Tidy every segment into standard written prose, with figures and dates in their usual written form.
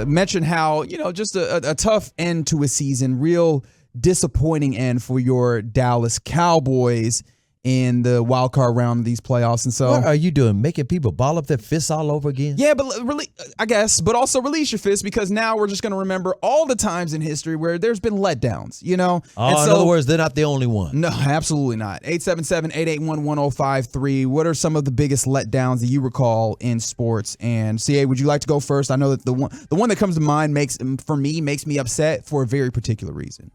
mentioned how, just a tough end to a season, real disappointing end for your Dallas Cowboys in the wild card round of these playoffs. And so, what are you doing? Making people ball up their fists all over again? Yeah, but really, I guess, but also release your fists, because now we're just going to remember all the times in history where there's been letdowns, And so, in other words, they're not the only one. No, absolutely not. 877-881-1053. What are some of the biggest letdowns that you recall in sports? And CA, would you like to go first? I know that the one that comes to mind makes me upset for a very particular reason.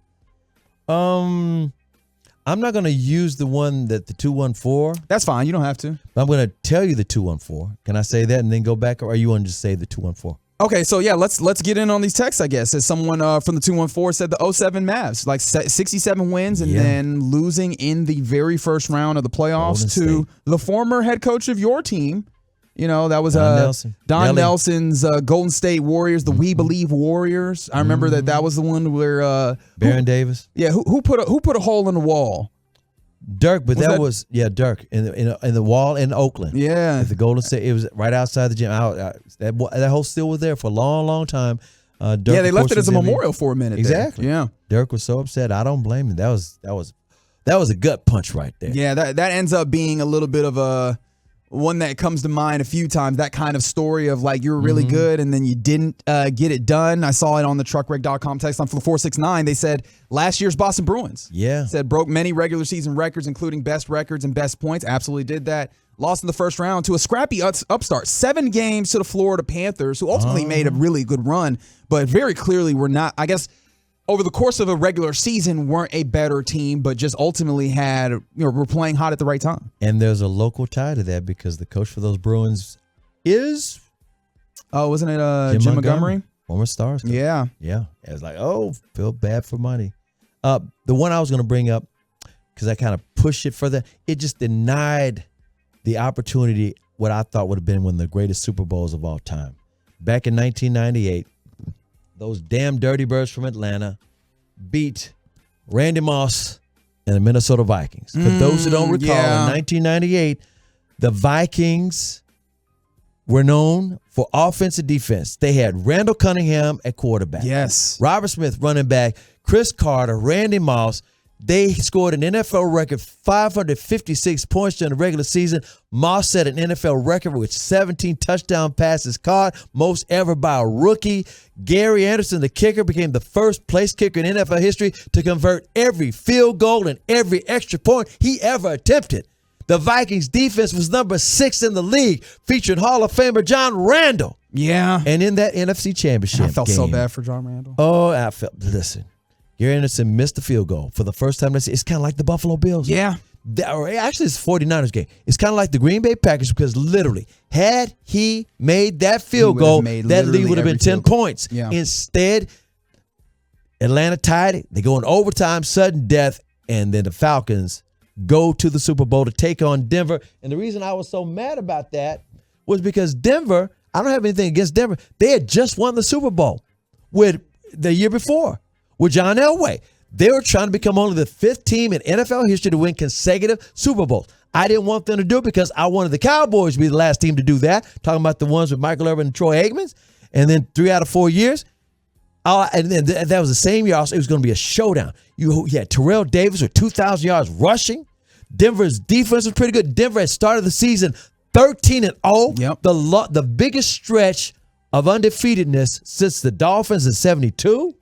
I'm not going to use the one that the 214. That's fine. You don't have to. But I'm going to tell you the 214. Can I say that and then go back, or you want to just say the 214? Okay, so yeah, let's get in on these texts, I guess. As someone from the 214 said, the 07 Mavs, like 67 wins and then losing in the very first round of the playoffs to the former head coach of your team. That was Don Nelson's Golden State Warriors, the We Believe Warriors. I remember that was the one where Baron Davis. Yeah, who put a hole in the wall? Dirk, but that was Dirk in the wall in Oakland. Yeah, at the Golden State, it was right outside the gym. That hole still was there for a long, long time. Dirk, they left it as a memorial for a minute. Exactly. Yeah, Dirk was so upset. I don't blame him. That was a gut punch right there. Yeah, that ends up being a little bit of a one that comes to mind a few times, that kind of story of like you're really good and then you didn't get it done. I saw it on the truckwreck.com text line for the 469. They said last year's Boston Bruins. Yeah. Said broke many regular season records, including best records and best points. Absolutely did that. Lost in the first round to a scrappy upstart. 7 games to the Florida Panthers, who ultimately made a really good run, but very clearly were not, I guess, over the course of a regular season, weren't a better team, but just ultimately were playing hot at the right time. And there's a local tie to that because the coach for those Bruins is... Oh, wasn't it Jim Montgomery? Former Stars coach. Yeah. Yeah. It was like, feel bad for money. The one I was going to bring up, because I kind of pushed it further, it just denied the opportunity, what I thought would have been one of the greatest Super Bowls of all time. Back in 1998, those damn Dirty Birds from Atlanta beat Randy Moss and the Minnesota Vikings. For those who don't recall, in 1998, the Vikings were known for offense and defense. They had Randall Cunningham at quarterback. Yes. Robert Smith running back, Chris Carter, Randy Moss. They scored an NFL record 556 points during the regular season. Moss set an NFL record with 17 touchdown passes caught, most ever by a rookie. Gary Anderson, the kicker, became the first place kicker in NFL history to convert every field goal and every extra point he ever attempted. The Vikings defense was number 6 in the league, featuring Hall of Famer John Randall. Yeah. And in that NFC Championship game, I felt so bad for John Randall. Listen. Gary Anderson missed the field goal for the first time. It's kind of like the Buffalo Bills. Yeah. Actually, it's a 49ers game. It's kind of like the Green Bay Packers because literally, had he made that field goal, that lead would have been 10 points. Yeah. Instead, Atlanta tied it. They go in overtime, sudden death, and then the Falcons go to the Super Bowl to take on Denver. And the reason I was so mad about that was because Denver, I don't have anything against Denver. They had just won the Super Bowl with the year before. With John Elway. They were trying to become only the 5th team in NFL history to win consecutive Super Bowls. I didn't want them to do it because I wanted the Cowboys to be the last team to do that. Talking about the ones with Michael Irvin and Troy Aikman. And then 3 out of 4 years. And then that was the same year also. It was going to be a showdown. You had Terrell Davis with 2,000 yards rushing. Denver's defense was pretty good. Denver had started the season 13-0. Yep. The biggest stretch of undefeatedness since the Dolphins in 72.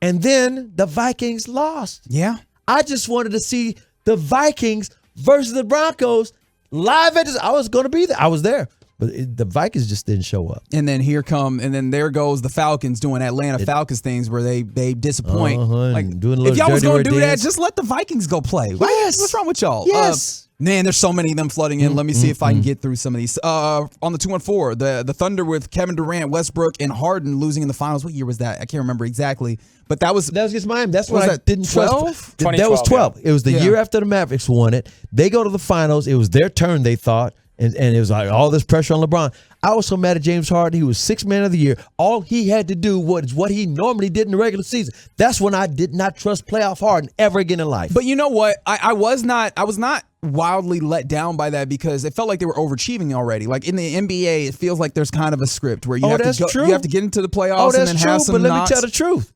And then the Vikings lost. Yeah. I just wanted to see the Vikings versus the Broncos live at this. I was going to be there. I was there. But the Vikings just didn't show up. And then there goes the Falcons doing Atlanta Falcons things where they disappoint. If y'all was going to do that, just let the Vikings go play. Yes. What's wrong with y'all? Yes. Man, there's so many of them flooding in. Let me see if I can get through some of these. On the 214, the Thunder with Kevin Durant, Westbrook, and Harden losing in the finals. What year was that? I can't remember exactly. But that was against Miami. That's what I didn't 12? trust. That was 12. Yeah. It was the year after the Mavericks won it. They go to the finals. It was their turn, they thought. And it was like all this pressure on LeBron. I was so mad at James Harden. He was Sixth Man of the Year. All he had to do was what he normally did in the regular season. That's when I did not trust playoff Harden ever again in life. But you know what? I was not wildly let down by that because it felt like they were overachieving already. Like in the NBA, it feels like there's kind of a script where you have to get into the playoffs and then have some but knocks. Let me tell the truth.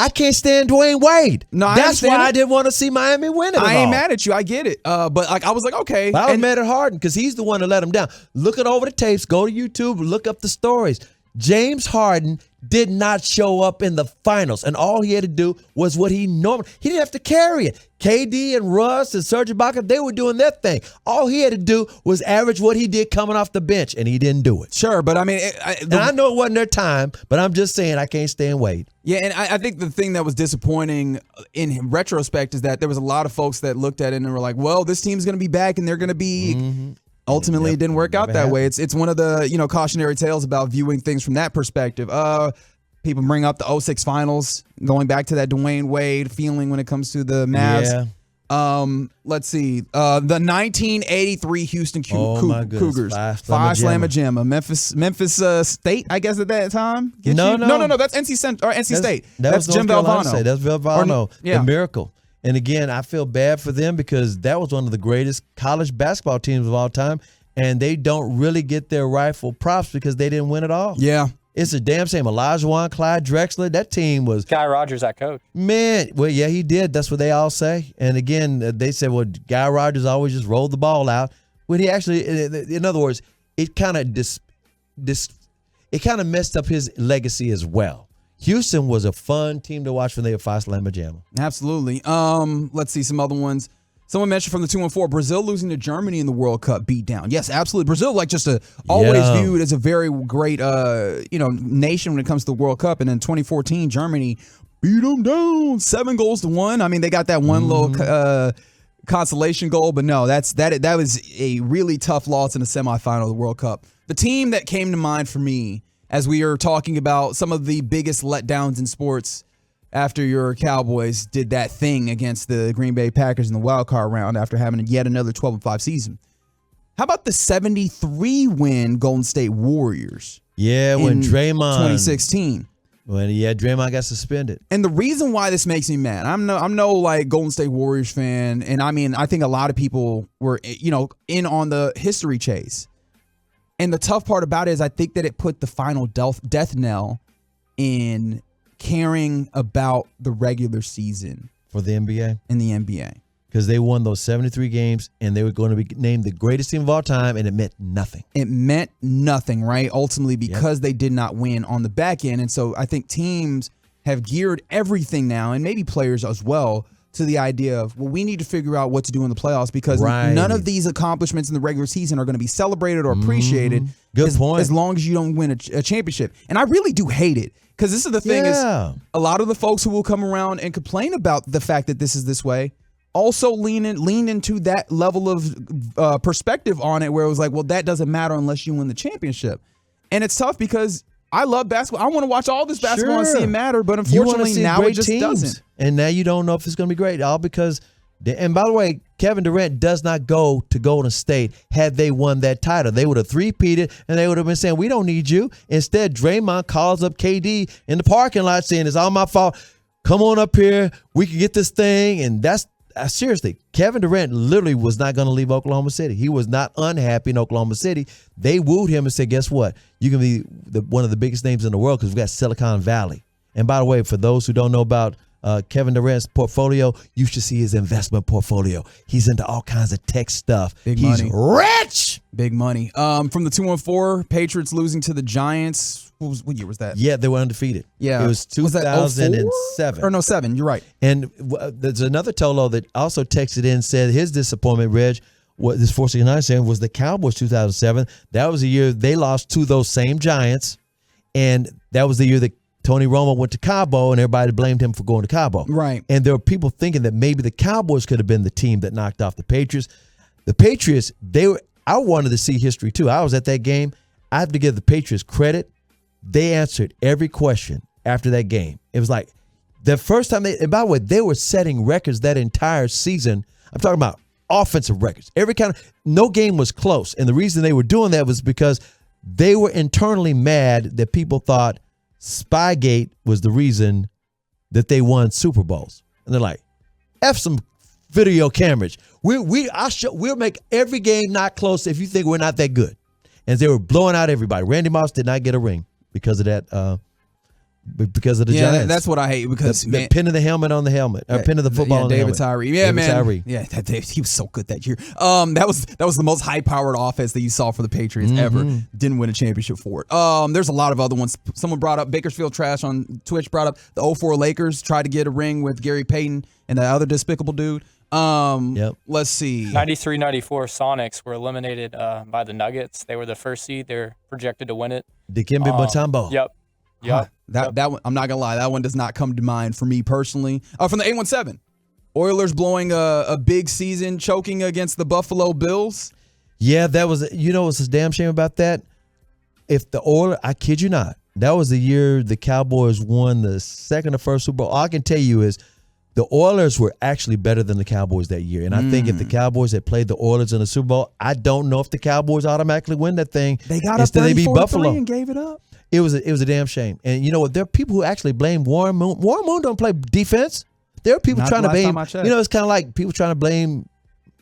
I can't stand Dwayne Wade. No, that's why I didn't want to see Miami win it. I ain't mad at you. I get it. But like I was like, okay. But I was mad at Harden because he's the one that let him down. Look over the tapes. Go to YouTube. Look up the stories. James Harden did not show up in the finals, and all he had to do was what he normally. He didn't have to carry it. KD and Russ and Serge Ibaka, they were doing their thing. All he had to do was average what he did coming off the bench, and he didn't do it. Sure, but I mean, I know it wasn't their time, but I'm just saying I can't stand Wade. Yeah, and I think the thing that was disappointing in retrospect is that there was a lot of folks that looked at it and were like, "Well, this team's going to be back, and they're going to be." Mm-hmm. Ultimately, it didn't work out that way. It's one of the cautionary tales about viewing things from that perspective. People bring up the 2006 finals, going back to that Dwayne Wade feeling when it comes to the Mavs. Yeah. Let's see. The 1983 Houston Cougars. Five Slamma-Jamma. Memphis State, I guess at that time. No, that's NC State. That's Jim Valvano. That's Valvano. The Miracle. And again, I feel bad for them because that was one of the greatest college basketball teams of all time, and they don't really get their rightful props because they didn't win it all. Yeah. It's a damn shame. Olajuwon, Clyde Drexler, that team was... Guy Rogers, that coach. Man, well, yeah, he did. That's what they all say. And again, they said, well, Guy Rogers always just rolled the ball out. When he actually, in other words, it kind of messed up his legacy as well. Houston was a fun team to watch when they were Five Slamma-Jamma. Absolutely. Let's see some other ones. Someone mentioned from the 214, Brazil losing to Germany in the World Cup beatdown. Yes, absolutely. Brazil, like just always viewed as a very great, nation when it comes to the World Cup. And in 2014, Germany beat them down 7-1. I mean, they got that one little consolation goal, but no, that was a really tough loss in the semifinal of the World Cup. The team that came to mind for me as we are talking about some of the biggest letdowns in sports after your Cowboys did that thing against the Green Bay Packers in the wild card round after having yet another 12-5 season. How about the 73-win Golden State Warriors? Yeah, when Draymond 2016. Draymond got suspended. And the reason why this makes me mad, I'm no like Golden State Warriors fan, and I mean I think a lot of people were in on the history chase. And the tough part about it is I think that it put the final death knell in caring about the regular season for the NBA. In the NBA. Because they won those 73 games and they were going to be named the greatest team of all time, and it meant nothing. It meant nothing, right? Ultimately, because they did not win on the back end. And so I think teams have geared everything now, and maybe players as well, to the idea of, well, we need to figure out what to do in the playoffs because none of these accomplishments in the regular season are going to be celebrated or appreciated. Good point. As long as you don't win a championship. And I really do hate it because this is the thing is a lot of the folks who will come around and complain about the fact that this is this way also lean into that level of perspective on it where it was like, well, that doesn't matter unless you win the championship. And it's tough because I love basketball. I want to watch all this basketball and see it matter, but unfortunately now it just doesn't. And now you don't know if it's going to be great, all because, and by the way, Kevin Durant does not go to Golden State had they won that title. They would have three-peated, and they would have been saying, we don't need you. Instead, Draymond calls up KD in the parking lot saying, it's all my fault. Come on up here. We can get this thing. And that's, seriously, Kevin Durant literally was not going to leave Oklahoma City. He was not unhappy in Oklahoma City. They wooed him and said, guess what? You can be one of the biggest names in the world because we've got Silicon Valley. And by the way, for those who don't know about Kevin Durant's portfolio, you should see his investment portfolio. He's into all kinds of tech stuff. He's rich. Big money. From the 214, Patriots losing to the Giants. What year was that? Yeah, they were undefeated. Yeah. It was 2007. Or no, 7. You're right. And there's another Tolo that also texted in and said his disappointment, Reg, what this 469 saying was the Cowboys 2007. That was the year they lost to those same Giants. And that was the year that Tony Romo went to Cabo and everybody blamed him for going to Cabo. Right. And there were people thinking that maybe the Cowboys could have been the team that knocked off the Patriots. The Patriots, I wanted to see history too. I was at that game. I have to give the Patriots credit. They answered every question after that game. It was like the first time and by the way, they were setting records that entire season. I'm talking about offensive records. No game was close. And the reason they were doing that was because they were internally mad that people thought Spygate was the reason that they won Super Bowls. And they're like, F some video cameras. We'll make every game not close if you think we're not that good. And they were blowing out everybody. Randy Moss did not get a ring because of that. Because of the Giants. That's what I hate. Because the pinning the helmet on the helmet, or pinning the football on the helmet. David Tyree. Yeah, man. Tyree. Yeah, he was so good that year. That was the most high-powered offense that you saw for the Patriots ever. Didn't win a championship for it. There's a lot of other ones. Someone brought up Bakersfield Trash on Twitch. Brought up the 04 Lakers tried to get a ring with Gary Payton and that other despicable dude. Let's see. 93-94 Sonics were eliminated by the Nuggets. They were the first seed. They're projected to win it. Dikembe Mutombo. Yep. That one, I'm not gonna lie, that one does not come to mind for me personally. From the 817, Oilers blowing a big season, choking against the Buffalo Bills. Yeah, that was. What's a damn shame about that? If the Oilers, I kid you not, that was the year the Cowboys won the second or first Super Bowl. All I can tell you is the Oilers were actually better than the Cowboys that year. And I think if the Cowboys had played the Oilers in the Super Bowl, I don't know if the Cowboys automatically win that thing. They got up 34-3 and gave it up. It was a damn shame. And you know what? There are people who actually blame Warren Moon. Warren Moon don't play defense. There are people trying to blame. It's kind of like people trying to blame,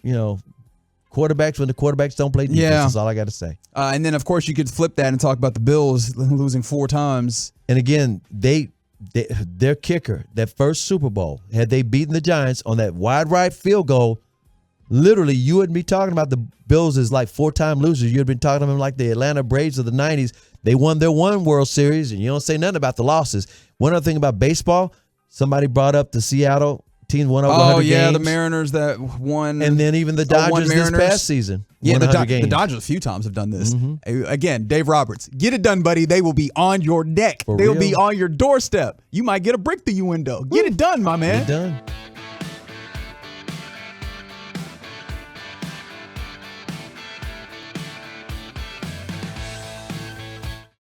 quarterbacks when the quarterbacks don't play defense. Yeah. That's all I got to say. And then, of course, you could flip that and talk about the Bills losing 4 times. And again, their kicker, that first Super Bowl, had they beaten the Giants on that wide right field goal, literally, you wouldn't be talking about the Bills as like 4-time losers. You'd been talking to them like the Atlanta Braves of the 90s. They won their one World Series, and you don't say nothing about the losses. One other thing about baseball, somebody brought up the Seattle team won over 100 games. The Mariners that won. And then even the Dodgers this past season. Yeah, the Dodgers a few times have done this. Again, Dave Roberts, get it done, buddy. They will be on your neck. They'll be on your doorstep. You might get a brick through your window. Get it done, my man. Get it done.